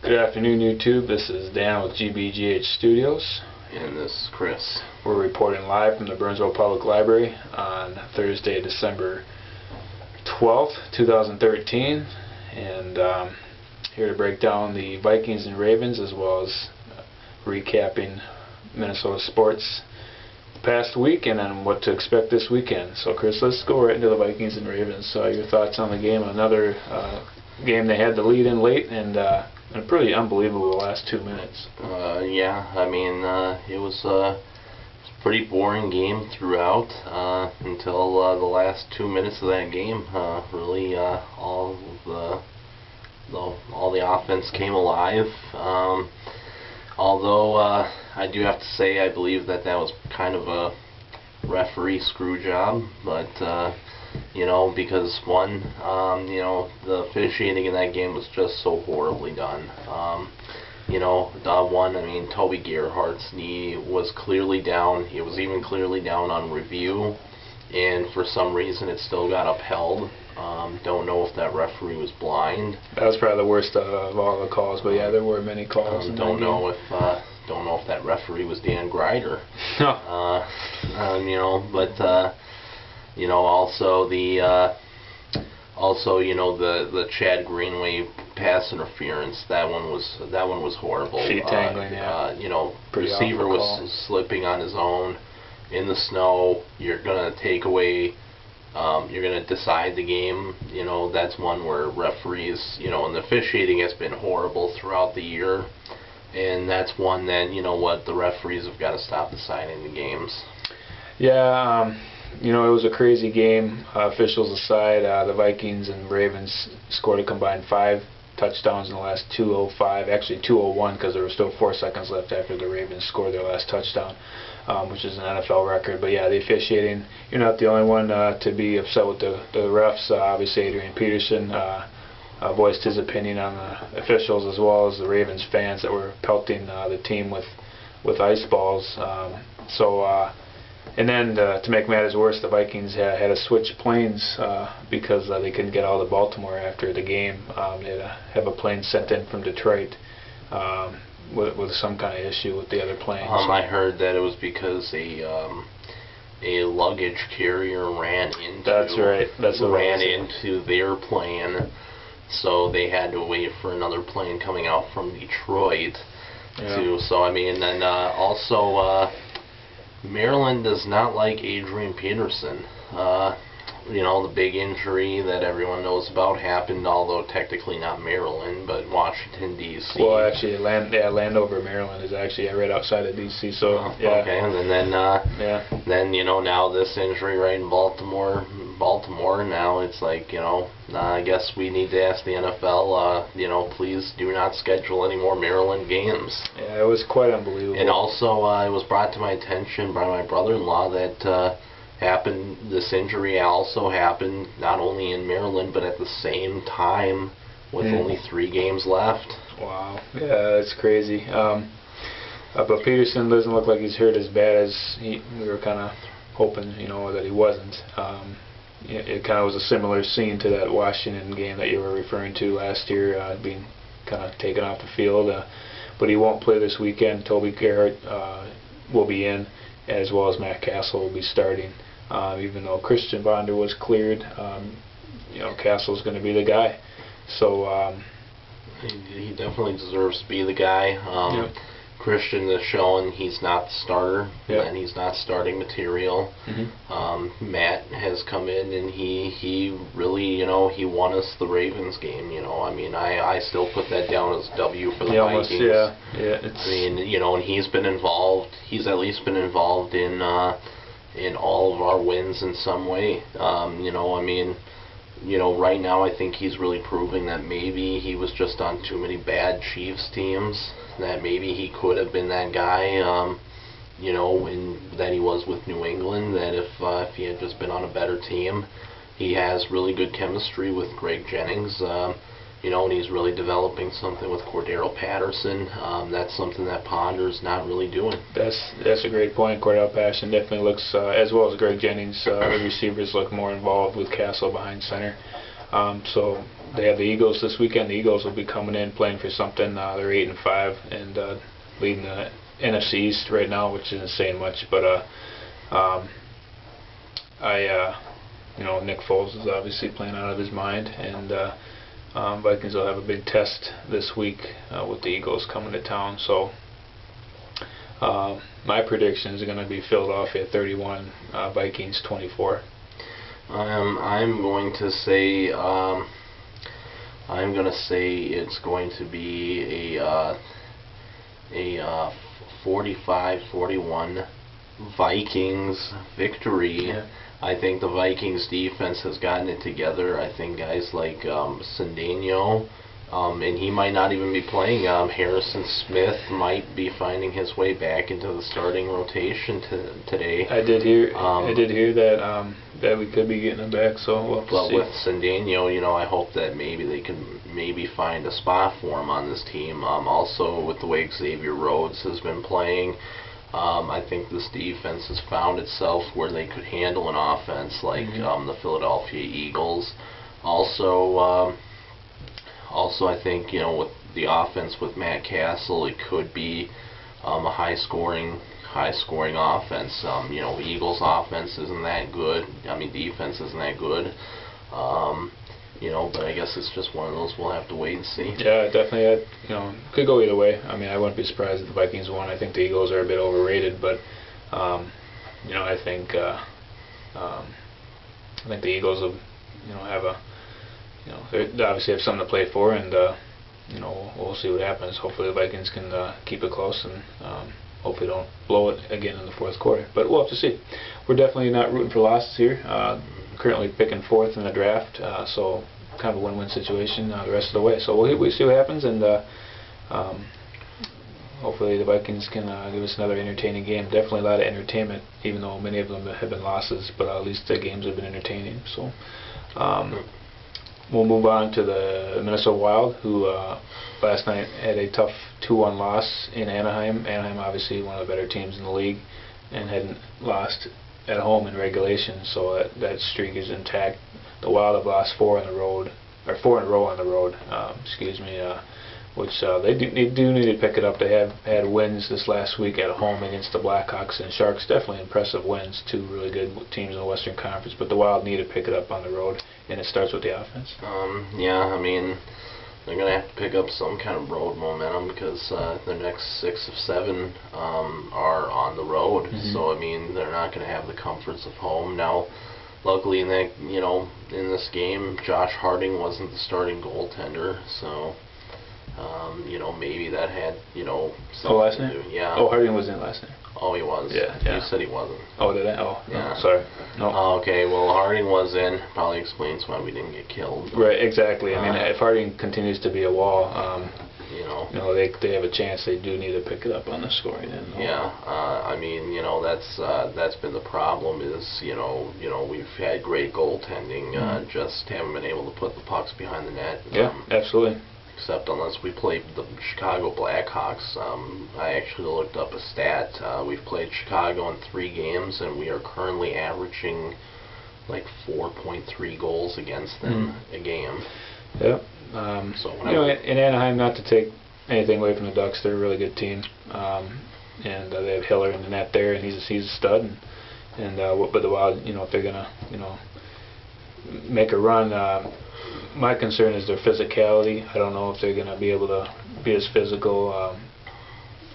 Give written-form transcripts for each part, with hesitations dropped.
Good afternoon, YouTube. This is Dan with GBGH Studios. And this is Chris. We're reporting live from the Burnsville Public Library on Thursday, December 12th, 2013. And here to break down the Vikings and Ravens, as well as recapping Minnesota sports the past week and then what to expect this weekend. So, Chris, let's go right into the Vikings and Ravens. Your thoughts on the game? Another game they had the lead in late and a pretty unbelievable last 2 minutes. Yeah, I mean, it was a pretty boring game throughout until the last 2 minutes of that game. Really, all the offense came alive. Although I do have to say, I believe that was kind of a referee screw job, but because one, the officiating in that game was just so horribly done. Toby Gerhardt's knee was clearly down. It was even clearly down on review, and for some reason it still got upheld. Don't know if that referee was blind. That was probably the worst of all the calls, but yeah, there were many calls. Don't know if that referee was Dan Grider. Also the Chad Greenway pass interference. That one was horrible. Feet tangling, yeah. Receiver was slipping on his own in the snow. You're gonna take away. You're gonna decide the game. That's one where referees, and the officiating has been horrible throughout the year, and that's one that the referees have got to stop deciding the games. Yeah. It was a crazy game. Officials aside, the Vikings and Ravens scored a combined 5 touchdowns in the last 2:05. Actually 2:01 because there were still 4 seconds left after the Ravens scored their last touchdown, which is an NFL record. But yeah, the officiating, you're not the only one to be upset with the refs. Obviously Adrian Peterson voiced his opinion on the officials, as well as the Ravens fans that were pelting the team with ice balls. And then to make matters worse, the Vikings had to switch planes because they couldn't get out of Baltimore after the game. They had to have a plane sent in from Detroit with some kind of issue with the other plane. I heard that it was because a luggage carrier ran into. That's right. Ran into their plane, so they had to wait for another plane coming out from Detroit. Yeah. Also. Maryland does not like Adrian Peterson. The big injury that everyone knows about happened, although technically not Maryland, but Washington, D.C. Well, actually, Landover, Maryland is actually right outside of D.C., so, yeah. Okay, and then now this injury right in Baltimore, now it's like, I guess we need to ask the NFL, please do not schedule any more Maryland games. Yeah, it was quite unbelievable. And also, it was brought to my attention by my brother-in-law that this injury also happened not only in Maryland, but at the same time with only 3 games left. Wow. Yeah, that's crazy. But Peterson doesn't look like he's hurt as bad as we were kind of hoping, that he wasn't. It kind of was a similar scene to that Washington game that you were referring to last year, being kind of taken off the field. But he won't play this weekend. Toby Gerhardt will be in, as well as Matt Castle will be starting. Even though Christian Bonder was cleared, Castle's going to be the guy. So he definitely deserves to be the guy. Yep. Christian is showing he's not the starter, and he's not starting material. Matt has come in and he really, he won us the Ravens game. I still put that down as a W for the Vikings. And he's been involved. He's at least been involved in all of our wins in some way. Right now I think he's really proving that maybe he was just on too many bad Chiefs teams, that maybe he could have been that guy, that he was with New England, that if he had just been on a better team. He has really good chemistry with Greg Jennings. And he's really developing something with Cordero Patterson. That's something that Ponder's not really doing. That's a great point. Cordero Patterson definitely looks, as well as Greg Jennings, the receivers look more involved with Castle behind center. So they have the Eagles this weekend. The Eagles will be coming in playing for something. They're 8-5 and leading the NFC East right now, which isn't saying much. But Nick Foles is obviously playing out of his mind, and Vikings will have a big test this week with the Eagles coming to town. So my prediction is going to be Philadelphia 31, Vikings 24. I'm going to say it's going to be a 45-41 Vikings victory. Yeah. I think the Vikings defense has gotten it together. I think guys like Cedeno, and he might not even be playing. Harrison Smith might be finding his way back into the starting rotation today. I did hear that that we could be getting him back. So we'll have to see. But with Cedeno, I hope that maybe they can find a spot for him on this team. Also, with the way Xavier Rhodes has been playing, I think this defense has found itself where they could handle an offense like the Philadelphia Eagles. Also, I think with the offense with Matt Castle, it could be a high-scoring offense. Eagles' offense isn't that good. Defense isn't that good. But I guess it's just one of those we'll have to wait and see. Yeah, definitely. Could go either way. I wouldn't be surprised if the Vikings won. I think the Eagles are a bit overrated, but I think the Eagles will, have a, they obviously have something to play for, and we'll see what happens. Hopefully the Vikings can keep it close and hopefully don't blow it again in the fourth quarter. But we'll have to see. We're definitely not rooting for losses here. Currently picking fourth in the draft, so kind of a win-win situation the rest of the way. So we'll see what happens, and hopefully the Vikings can give us another entertaining game. Definitely a lot of entertainment, even though many of them have been losses, but at least the games have been entertaining. So we'll move on to the Minnesota Wild, who last night had a tough 2-1 loss in Anaheim. Anaheim obviously one of the better teams in the league and hadn't lost at home in regulation, so that streak is intact. The Wild have lost 4 in a row on the road, which they do need to pick it up. They have had wins this last week at home against the Blackhawks and Sharks. Definitely impressive wins, 2 really good teams in the Western Conference, but the Wild need to pick it up on the road, and it starts with the offense. They're going to have to pick up some kind of road momentum because the next 6 of 7 are on the road. So, they're not going to have the comforts of home. Now, luckily in this game, Josh Harding wasn't the starting goaltender, so maybe that had something last night? to do. Yeah. Oh, Harding was in last night. Oh, he was. Yeah. You said he wasn't. Oh, did I? Oh, yeah. No, sorry. No. Oh, okay. Well, Harding was in. Probably explains why we didn't get killed. Right. Exactly. If Harding continues to be a wall, they have a chance. They do need to pick it up on the scoring end. Yeah. That's been the problem. Is we've had great goaltending, just haven't been able to put the pucks behind the net. Yeah. Absolutely. Except unless we play the Chicago Blackhawks. I actually looked up a stat. We've played Chicago in 3 games, and we are currently averaging like 4.3 goals against them a game. Yeah. In Anaheim, not to take anything away from the Ducks, they're a really good team, and they have Hiller in the net there, and he's a stud. But the Wild, if they're gonna make a run. My concern is their physicality. I don't know if they're going to be able to be as physical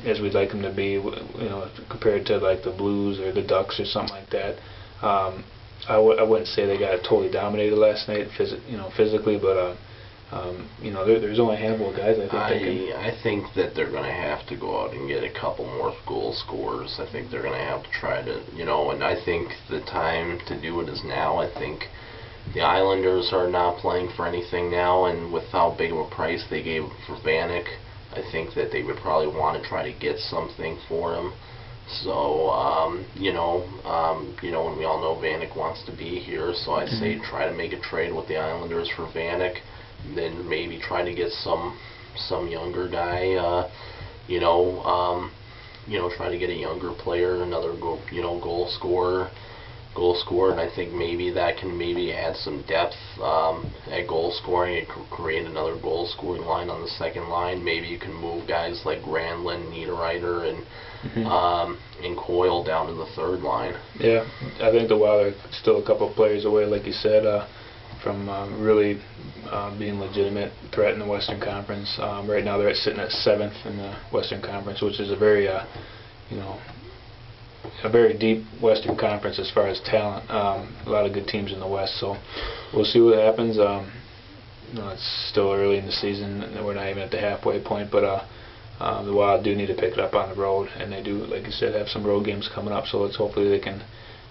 as we'd like them to be, compared to like the Blues or the Ducks or something like that. I wouldn't say they got totally dominated last night, physically, but there's only a handful of guys I think that they're going to have to go out and get a couple more goal scorers. I think they're going to have to try to, and I think the time to do it is now. I think the Islanders are not playing for anything now, and with how big of a price they gave for Vanek, I think that they would probably want to try to get something for him. So, and we all know Vanek wants to be here, so I'd say try to make a trade with the Islanders for Vanek, then maybe try to get some younger guy, try to get a younger player, another goal scorer. goal scorer, and I think maybe that can maybe add some depth at goal scoring. It could create another goal scoring line on the second line. Maybe you can move guys like Granlund, Niederreiter, and Coyle down to the third line. Yeah, I think the Wild are still a couple of players away, like you said, from really being legitimate threat in the Western Conference. Right now they're sitting at 7th in the Western Conference, which is a very, a very deep Western Conference as far as talent. A lot of good teams in the West, so we'll see what happens. It's still early in the season, and we're not even at the halfway point, but the Wild do need to pick it up on the road, and they do, like you said, have some road games coming up, so let's hopefully they can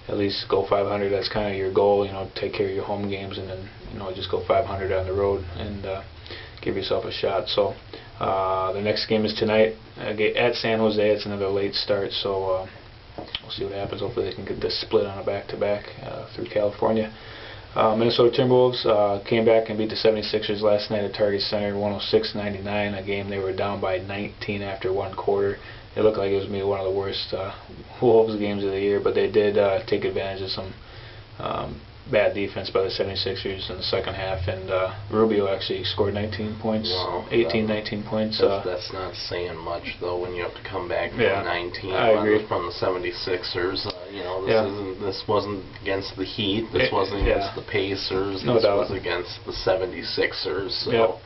at least go 500. That's kind of your goal, take care of your home games, and then just go 500 on the road and give yourself a shot. So the next game is tonight at San Jose. It's another late start, so we'll see what happens. Hopefully they can get this split on a back-to-back through California. Minnesota Timberwolves came back and beat the 76ers last night at Target Center 106-99, a game they were down by 19 after one quarter. It looked like it was maybe one of the worst Wolves games of the year, but they did take advantage of some bad defense by the 76ers in the second half, and Rubio actually scored 19 points, Wow, 19 points. That's not saying much, though, when you have to come back from 19 from the 76ers. This wasn't against the Heat, this wasn't against the Pacers, this was against the 76ers. So.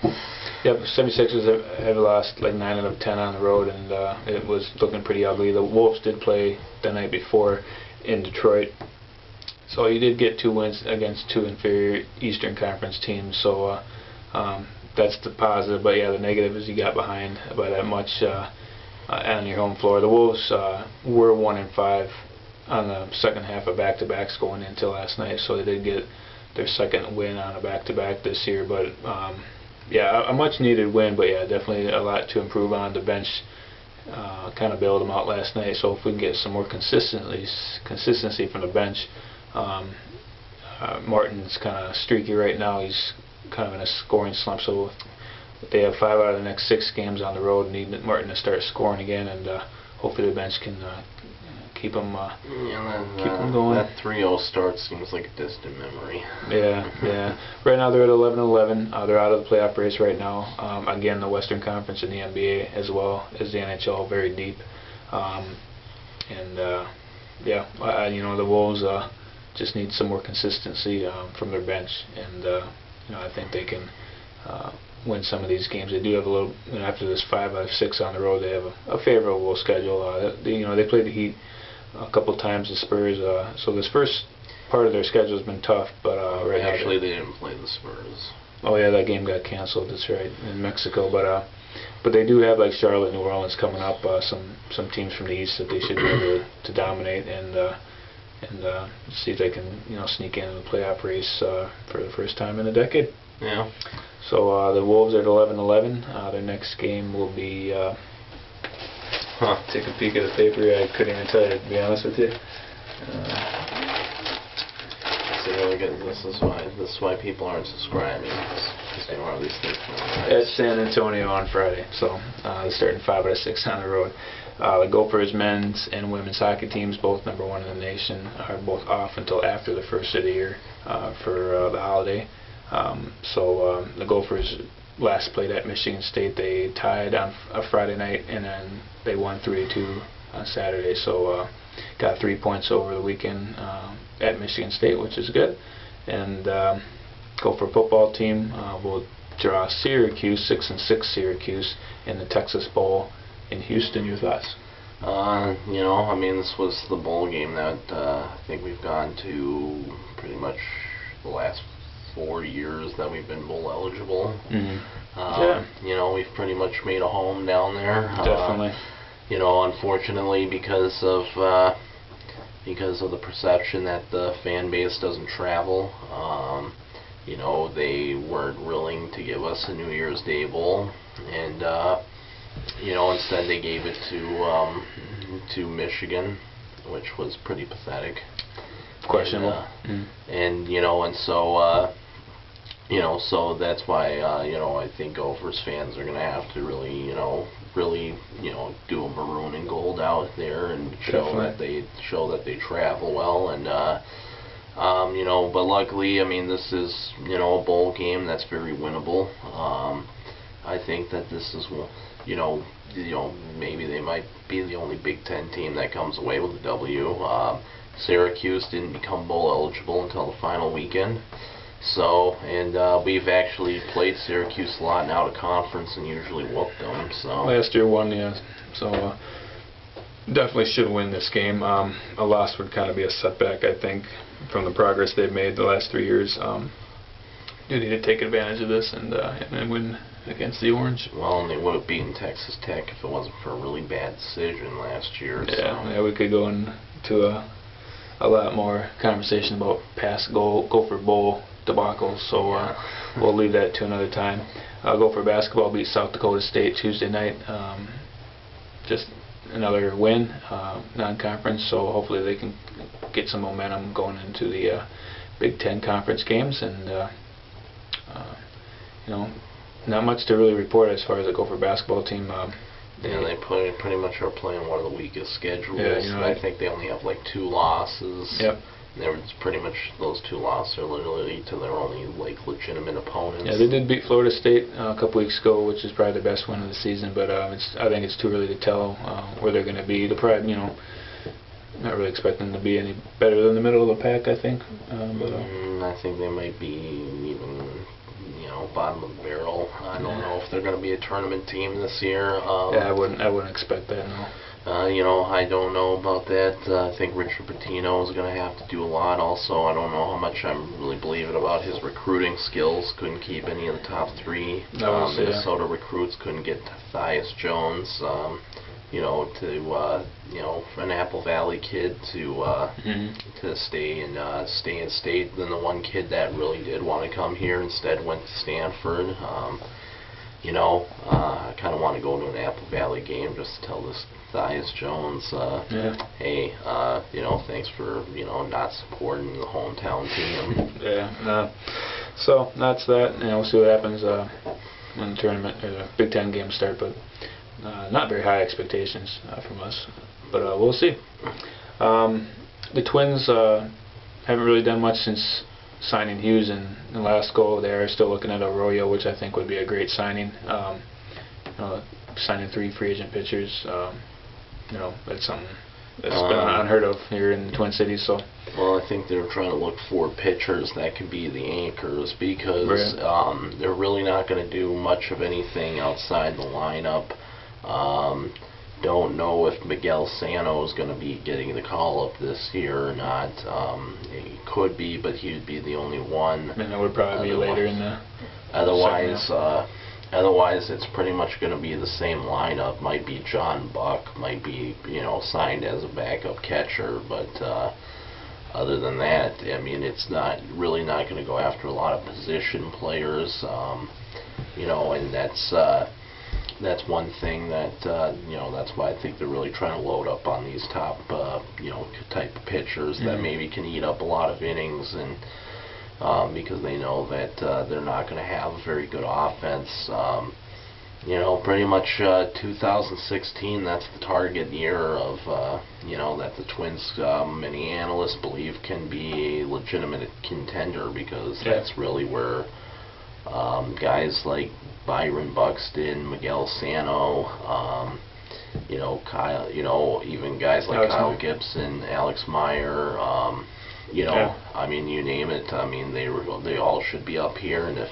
Yep, 76ers have lost like 9 out of 10 on the road, and it was looking pretty ugly. The Wolves did play the night before in Detroit, so you did get 2 wins against 2 inferior Eastern Conference teams, so that's the positive. But yeah, the negative is you got behind by that much on your home floor. The Wolves were 1-5 on the second half of back-to-backs going into last night, so they did get their second win on a back-to-back this year. But yeah, a much-needed win, but yeah, definitely a lot to improve on. The bench kind of bailed them out last night, so if we can get some more consistency from the bench. Martin's kind of streaky right now. He's kind of in a scoring slump, so they have 5 out of the next 6 games on the road. Need Martin to start scoring again, and hopefully the bench can keep him going. That 3-0 start seems like a distant memory. Yeah. Right now they're at 11-11. They're out of the playoff race right now. Again, the Western Conference and the NBA as well as the NHL, very deep. The Wolves just need some more consistency from their bench, and I think they can win some of these games. They do have a little, after this 5 out of 6 on the road, they have a favorable schedule. They played the Heat a couple times, the Spurs, so this first part of their schedule has been tough, but right now they didn't play the Spurs. Oh yeah, that game got canceled, that's right, in Mexico, but they do have like Charlotte, New Orleans coming up, some teams from the East that they should be able to dominate and see if they can sneak into the playoff race for the first time in a decade. Yeah. So the Wolves are at 11-11. Their next game will be. Take a peek at the paper. I couldn't even tell you, to be honest with you. This is why people aren't subscribing. Because they don't have these things. At San Antonio on Friday. So they're starting 5 out of 6 on the road. The Gophers men's and women's hockey teams, both number 1 in the nation, are both off until after the first of the year for the holiday. So the Gophers last played at Michigan State. They tied on a Friday night, and then they won 3-2 on Saturday. So got 3 points over the weekend at Michigan State, which is good. And Gopher football team will draw Syracuse, 6-6 Syracuse, in the Texas Bowl in Houston. Your thoughts? This was the bowl game that I think we've gone to pretty much the last 4 years that we've been bowl eligible. We've pretty much made a home down there. Definitely. Unfortunately, because of the perception that the fan base doesn't travel, they weren't willing to give us a New Year's Day bowl, and instead they gave it to Michigan, which was pretty pathetic. Questionable. And so So that's why, I think Gophers fans are going to have to really, really, do a maroon and gold out there and show that they travel well. And, but luckily, this is, a bowl game that's very winnable. I think that this is, maybe they might be the only Big Ten team that comes away with a W. Syracuse didn't become bowl eligible until the final weekend. So, and we've actually played Syracuse a lot out of conference and usually whooped them. So last year won, yeah. So definitely should win this game. A loss would kind of be a setback, I think, from the progress they've made the last 3 years. You need to take advantage of this and win against the Orange. Well, and they would have beaten Texas Tech if it wasn't for a really bad decision last year. Yeah, we could go into a lot more conversation about past Gopher Bowl debacle, so we'll leave that to another time. Gopher basketball beat South Dakota State Tuesday night. Just another win, non-conference, so hopefully they can get some momentum going into the Big Ten conference games. And not much to really report as far as the Gopher basketball team. They pretty much are playing one of the weakest schedules. Yeah, I think they only have like 2 losses. Yep. Pretty much those 2 losses are literally to their only legitimate opponents. Yeah, they did beat Florida State a couple weeks ago, which is probably the best win of the season. But I think it's too early to tell where they're going to be. They're probably, not really expecting them to be any better than the middle of the pack, I think. I think they might be even, bottom of the barrel. I don't know if they're going to be a tournament team this year. I wouldn't expect that, no. I don't know about that. I think Richard Pitino is going to have to do a lot also. I don't know how much I'm really believing about his recruiting skills. Couldn't keep any of the top 3. Minnesota recruits couldn't get Tyus Jones, an Apple Valley kid to stay in state. Then the one kid that really did want to come here instead went to Stanford. I kind of want to go to an Apple Valley game just to tell this Tyus Jones, hey, thanks for, not supporting the hometown team. Yeah, so that's that. We'll see what happens when the tournament, the Big Ten games start, but not very high expectations from us, but we'll see. The Twins haven't really done much since signing Hughes in the last go. They're still looking at Arroyo, which I think would be a great signing. Signing 3 free agent pitchers, that's something that's been unheard of here in the Twin Cities. So, well, I think they're trying to look for pitchers that can be the anchors because they're really not going to do much of anything outside the lineup. Don't know if Miguel Sano is going to be getting the call up this year or not. He could be, but he would be the only one. And it would probably be later in the Otherwise, it's pretty much going to be the same lineup. Might be John Buck, might be signed as a backup catcher, but other than that, it's not going to go after a lot of position players. And that's one thing that that's why I think they're really trying to load up on these top type of pitchers that maybe can eat up a lot of innings, and because they know that they're not going to have a very good offense. Pretty much 2016, that's the target year of that the Twins, many analysts believe, can be a legitimate contender, because that's really where guys like Byron Buxton, Miguel Sano, Kyle, even guys like Kyle Gibson, Alex Meyer, you name it. They all should be up here, and if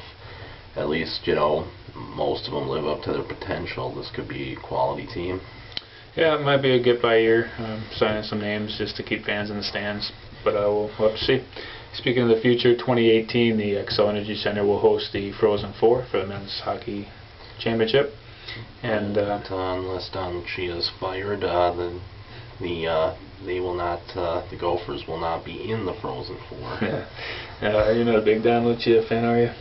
at least most of them live up to their potential, this could be a quality team. Yeah, it might be a get by year, signing some names just to keep fans in the stands, but we'll have to see. Speaking of the future, 2018, the Xcel Energy Center will host the Frozen Four for the Men's Hockey Championship. And unless Don Lucia is fired, then they will not. The Gophers will not be in the Frozen Four. You're not a big Don Lucia fan, are you?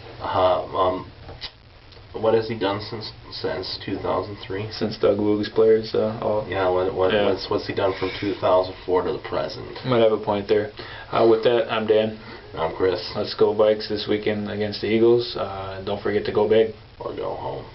What has he done since 2003? Since Doug Woog's players, what's he done from 2004 to the present? Might have a point there. With that, I'm Dan. I'm Chris. Let's go Vikes this weekend against the Eagles. Don't forget to go big. Or go home.